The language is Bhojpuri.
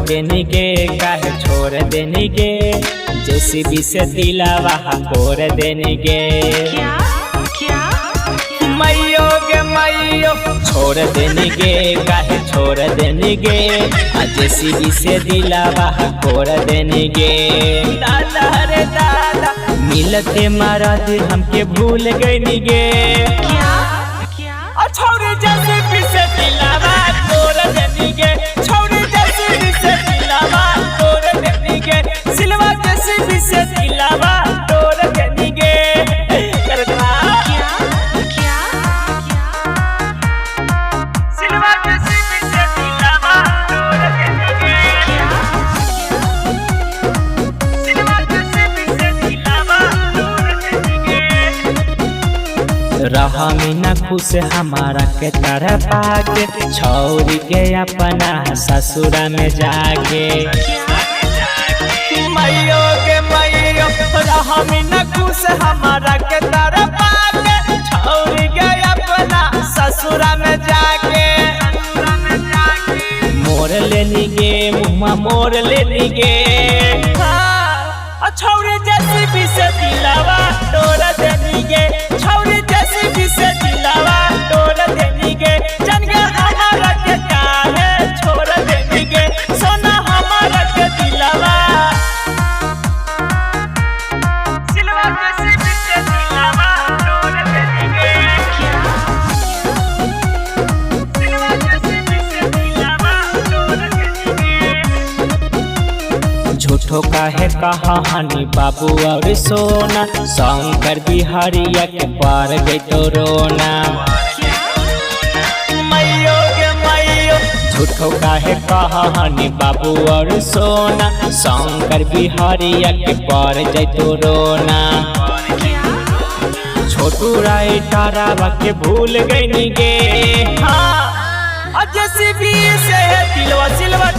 देने के काहे छोड़ देने के जेसीबी से दिलावा कोर देने के मैयो गे मैयो छोड़ देने के काहे छोड़ देने के जेसीबी से दिलावा कोर देने के दादा रे दादा मिलते मरद हमके भूल गई गे छोड़ जेसीबी से दिलावा कोर देने के छोड़ जेसीबी से दिलावा कोर देने के सिलवा जेसीबी से दिलावा कोर देने के रहा मीना खुश हमारा के तरफ आके छौरी के अपना ससुरा में जाके मैयो के मैयो रहा मीना खुश हमारा के तरफ आके छौरी के अपना ससुरा में जाके मोर लेनी गे मुँह मोर लेनी गे छौरी जेसीबी से दिलावा तोड़ देनी गे छौरी जेसीबी से दिलावा तोड़ देनी गे जन गे हमारा के काहे छोड़ देनी गे सोना हमारा के दिलावा सिलवा जेसीबी से दिलावा तोड़ देनी गे सिलवा जेसीबी से दिलावा तोड़ देनी गे झूठो काहे कहानी बाबू और सोना शंकर बिहारिया के पार गई तो रोना मैयो गे मैयो झूठो काहे कहानी बाबू और सोना शंकर बिहारिया के पार गई तो रोना छोटू राय तारावा के भूल गई गे हाँ जेसीबी से दिलवा सिलवा